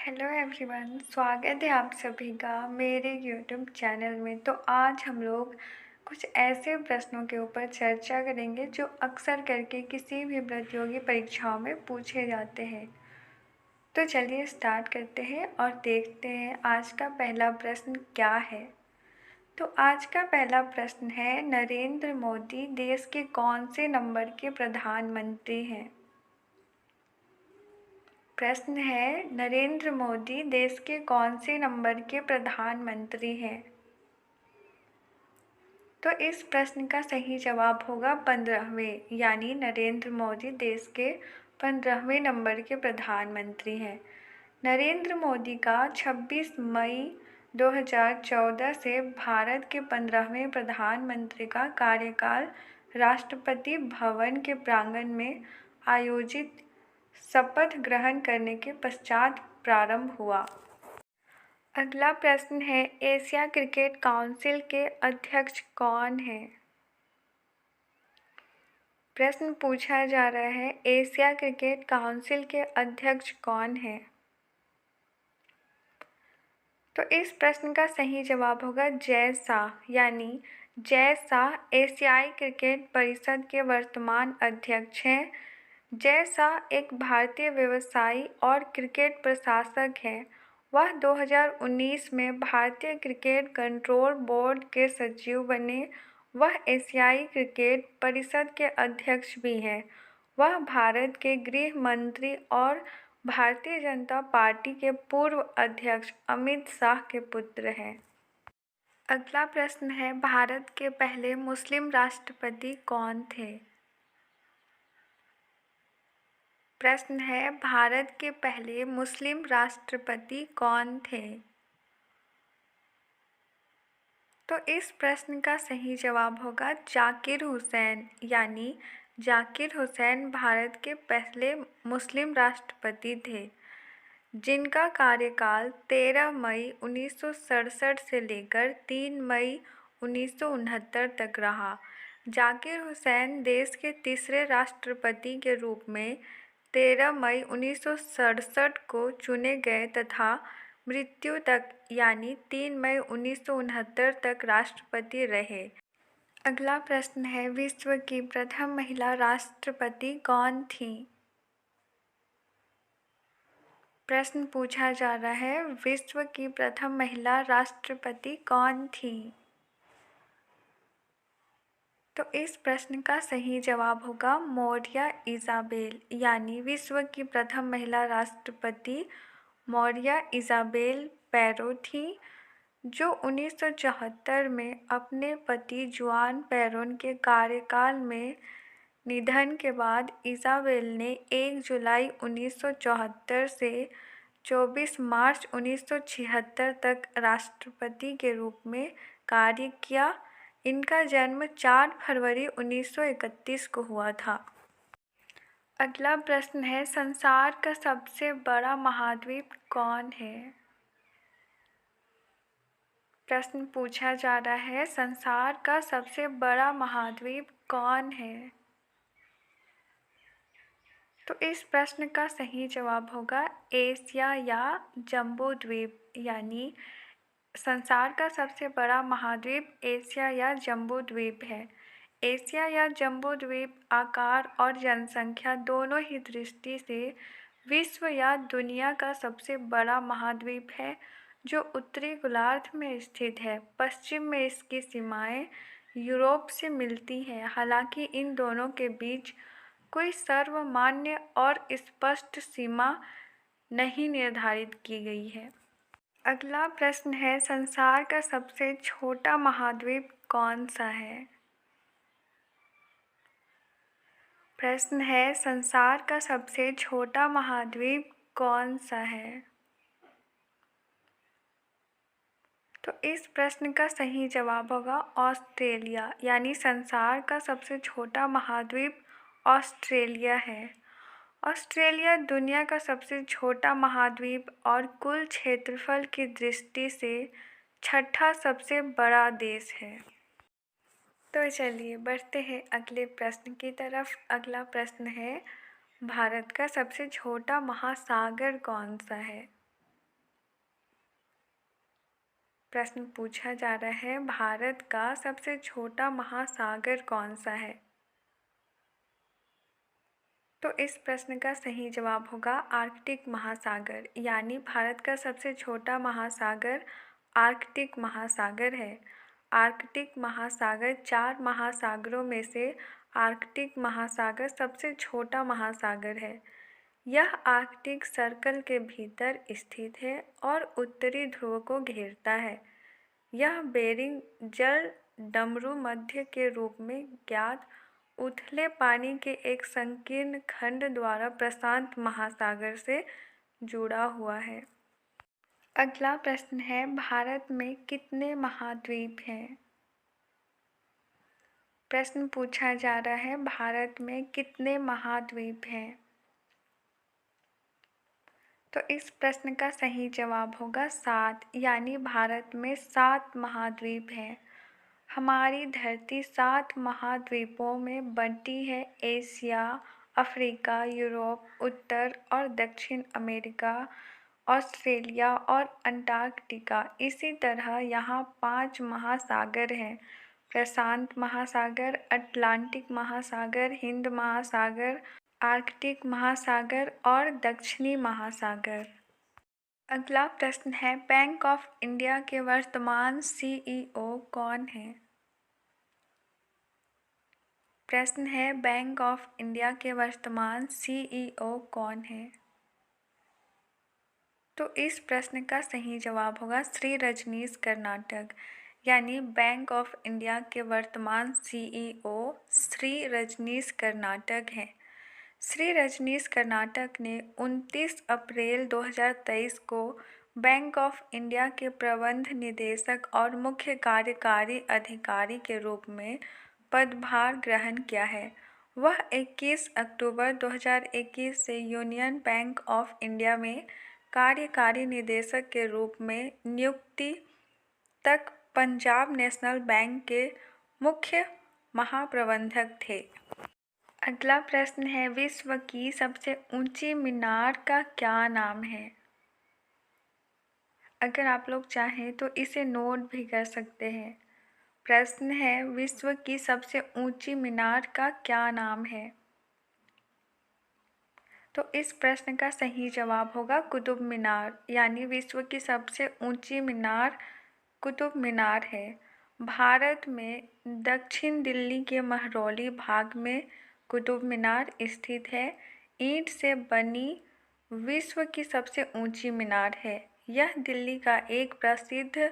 Hello everyone, स्वागत है आप सभी का मेरे यूट्यूब चैनल में। तो आज हम लोग कुछ ऐसे प्रश्नों के ऊपर चर्चा करेंगे जो अक्सर करके किसी भी प्रतियोगी परीक्षाओं में पूछे जाते हैं। तो चलिए स्टार्ट करते हैं और देखते हैं आज का पहला प्रश्न क्या है। तो आज का पहला प्रश्न है, नरेंद्र मोदी देश के कौन से नंबर के प्रधानमंत्री हैं? प्रश्न है, नरेंद्र मोदी देश के कौन से नंबर के प्रधानमंत्री हैं? तो इस प्रश्न का सही जवाब होगा 15वें, यानी नरेंद्र मोदी देश के 15वें नंबर के प्रधानमंत्री हैं। नरेंद्र मोदी का 26 मई 2014 से भारत के 15वें प्रधानमंत्री का कार्यकाल राष्ट्रपति भवन के प्रांगण में आयोजित शपथ ग्रहण करने के पश्चात प्रारंभ हुआ। अगला प्रश्न है, एशिया क्रिकेट काउंसिल के अध्यक्ष कौन हैं? प्रश्न पूछा जा रहा है, एशिया क्रिकेट काउंसिल के अध्यक्ष कौन हैं? तो इस प्रश्न का सही जवाब होगा जय शाह, यानी जय शाह एशियाई क्रिकेट परिषद के वर्तमान अध्यक्ष हैं। जय शाह एक भारतीय व्यवसायी और क्रिकेट प्रशासक हैं। वह 2019 में भारतीय क्रिकेट कंट्रोल बोर्ड के सचिव बने। वह एशियाई क्रिकेट परिषद के अध्यक्ष भी हैं। वह भारत के गृह मंत्री और भारतीय जनता पार्टी के पूर्व अध्यक्ष अमित शाह के पुत्र हैं। अगला प्रश्न है, भारत के पहले मुस्लिम राष्ट्रपति कौन थे? प्रश्न है, भारत के पहले मुस्लिम राष्ट्रपति कौन थे? तो इस प्रश्न का सही जवाब होगा जाकिर हुसैन, यानी जाकिर हुसैन भारत के पहले मुस्लिम राष्ट्रपति थे, जिनका कार्यकाल 13 मई 1967 से लेकर 3 मई 1969 तक रहा। जाकिर हुसैन देश के तीसरे राष्ट्रपति के रूप में 13 मई 1967 को चुने गए तथा मृत्यु तक यानी 3 मई 1969 तक राष्ट्रपति रहे। अगला प्रश्न है, विश्व की प्रथम महिला राष्ट्रपति कौन थी? प्रश्न पूछा जा रहा है, विश्व की प्रथम महिला राष्ट्रपति कौन थी? तो इस प्रश्न का सही जवाब होगा मौर्या इज़ाबेल, यानी विश्व की प्रथम महिला राष्ट्रपति मौर्या इज़ाबेल पैरो थी, जो 1974 में अपने पति जुआन पैरोन के कार्यकाल में निधन के बाद इज़ाबेल ने 1 जुलाई 1974 से 24 मार्च 1976 तक राष्ट्रपति के रूप में कार्य किया। इनका जन्म 4 फरवरी 1931 को हुआ था। अगला प्रश्न है, संसार का सबसे बड़ा महाद्वीप कौन है? प्रश्न पूछा जा रहा है, संसार का सबसे बड़ा महाद्वीप कौन है? तो इस प्रश्न का सही जवाब होगा एशिया या जम्बू द्वीप, यानी संसार का सबसे बड़ा महाद्वीप एशिया या जम्बू द्वीप है। एशिया या जम्बू द्वीप आकार और जनसंख्या दोनों ही दृष्टि से विश्व या दुनिया का सबसे बड़ा महाद्वीप है, जो उत्तरी गोलार्ध में स्थित है। पश्चिम में इसकी सीमाएं यूरोप से मिलती हैं, हालांकि इन दोनों के बीच कोई सर्वमान्य और स्पष्ट सीमा नहीं निर्धारित की गई है। अगला प्रश्न है, संसार का सबसे छोटा महाद्वीप कौन सा है? प्रश्न है, संसार का सबसे छोटा महाद्वीप कौन सा है? तो इस प्रश्न का सही जवाब होगा ऑस्ट्रेलिया, यानी संसार का सबसे छोटा महाद्वीप ऑस्ट्रेलिया है। ऑस्ट्रेलिया दुनिया का सबसे छोटा महाद्वीप और कुल क्षेत्रफल की दृष्टि से छठा सबसे बड़ा देश है। तो चलिए बढ़ते हैं अगले प्रश्न की तरफ। अगला प्रश्न है, भारत का सबसे छोटा महासागर कौन सा है? प्रश्न पूछा जा रहा है, भारत का सबसे छोटा महासागर कौन सा है? तो इस प्रश्न का सही जवाब होगा आर्कटिक महासागर, यानी भारत का सबसे छोटा महासागर आर्कटिक महासागर है। आर्कटिक महासागर 4 महासागरों में से आर्कटिक महासागर सबसे छोटा महासागर है। यह आर्कटिक सर्कल के भीतर स्थित है और उत्तरी ध्रुव को घेरता है। यह बेरिंग जल डमरू मध्य के रूप में ज्ञात उथले पानी के एक संकीर्ण खंड द्वारा प्रशांत महासागर से जुड़ा हुआ है। अगला प्रश्न है, भारत में कितने महाद्वीप हैं? प्रश्न पूछा जा रहा है, भारत में कितने महाद्वीप हैं? तो इस प्रश्न का सही जवाब होगा 7, यानी भारत में 7 महाद्वीप हैं। हमारी धरती 7 महाद्वीपों में बंटी है। एशिया, अफ्रीका, यूरोप, उत्तर और दक्षिण अमेरिका, ऑस्ट्रेलिया और अंटार्कटिका। इसी तरह यहाँ 5 महासागर हैं, प्रशांत महासागर, अटलांटिक महासागर, हिंद महासागर, आर्कटिक महासागर और दक्षिणी महासागर। अगला प्रश्न है, बैंक ऑफ इंडिया के वर्तमान CEO कौन है? प्रश्न है, बैंक ऑफ इंडिया के वर्तमान CEO कौन है? तो इस प्रश्न का सही जवाब होगा श्री रजनीश कर्नाटक, यानी बैंक ऑफ इंडिया के वर्तमान CEO श्री रजनीश कर्नाटक हैं। श्री रजनीश कर्नाटक ने 29 अप्रैल 2023 को बैंक ऑफ इंडिया के प्रबंध निदेशक और मुख्य कार्यकारी अधिकारी के रूप में पदभार ग्रहण किया है। वह 21 अक्टूबर 2021 से यूनियन बैंक ऑफ इंडिया में कार्यकारी निदेशक के रूप में नियुक्ति तक पंजाब नेशनल बैंक के मुख्य महाप्रबंधक थे। अगला प्रश्न है, विश्व की सबसे ऊंची मीनार का क्या नाम है? अगर आप लोग चाहें तो इसे नोट भी कर सकते हैं। प्रश्न है, विश्व की सबसे ऊंची मीनार का क्या नाम है? तो इस प्रश्न का सही जवाब होगा कुतुब मीनार, यानी विश्व की सबसे ऊंची मीनार कुतुब मीनार है। भारत में दक्षिण दिल्ली के महरौली भाग में कुतुब मीनार स्थित है। ईंट से बनी विश्व की सबसे ऊंची मीनार है। यह दिल्ली का एक प्रसिद्ध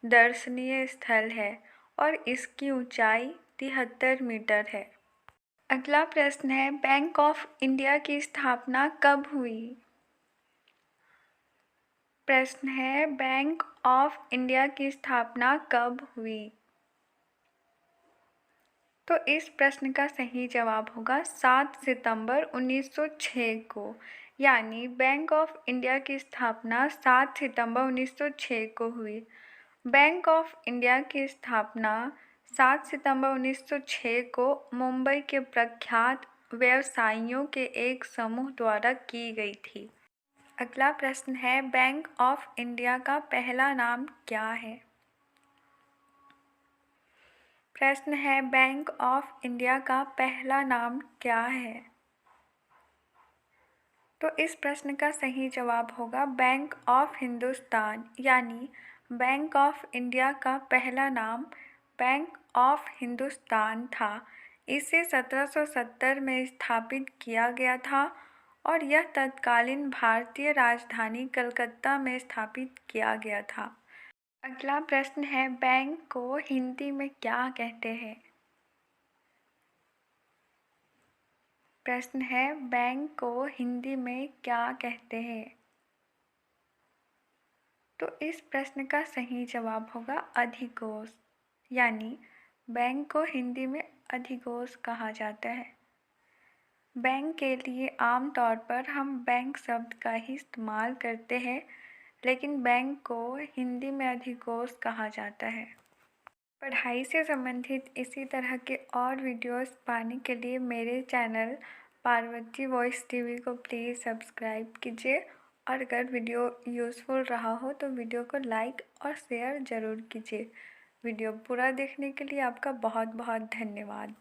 दर्शनीय स्थल है और इसकी ऊंचाई 73 मीटर है। अगला प्रश्न है, बैंक ऑफ इंडिया की स्थापना कब हुई? प्रश्न है, बैंक ऑफ इंडिया की स्थापना कब हुई? तो इस प्रश्न का सही जवाब होगा 7 सितंबर 1906 को, यानी बैंक ऑफ इंडिया की स्थापना 7 सितंबर 1906 को हुई। बैंक ऑफ इंडिया की स्थापना 7 सितंबर 1906 को मुंबई के प्रख्यात व्यवसायियों के एक समूह द्वारा की गई थी। अगला प्रश्न है, बैंक ऑफ इंडिया का पहला नाम क्या है? प्रश्न है, बैंक ऑफ इंडिया का पहला नाम क्या है? तो इस प्रश्न का सही जवाब होगा बैंक ऑफ हिंदुस्तान, यानी बैंक ऑफ इंडिया का पहला नाम बैंक ऑफ हिंदुस्तान था। इसे 1770 में स्थापित किया गया था और यह तत्कालीन भारतीय राजधानी कलकत्ता में स्थापित किया गया था। अगला प्रश्न है, बैंक को हिंदी में क्या कहते हैं? प्रश्न है, बैंक को हिंदी में क्या कहते हैं? तो इस प्रश्न का सही जवाब होगा अधिकोष, यानी बैंक को हिंदी में अधिकोष कहा जाता है। बैंक के लिए आमतौर पर हम बैंक शब्द का ही इस्तेमाल करते हैं, लेकिन बैंक को हिंदी में अधिकोष कहा जाता है। पढ़ाई से संबंधित इसी तरह के और वीडियोस पाने के लिए मेरे चैनल पार्वती वॉइस टीवी को प्लीज़ सब्सक्राइब कीजिए और अगर वीडियो यूज़फुल रहा हो तो वीडियो को लाइक और शेयर ज़रूर कीजिए। वीडियो पूरा देखने के लिए आपका बहुत बहुत धन्यवाद।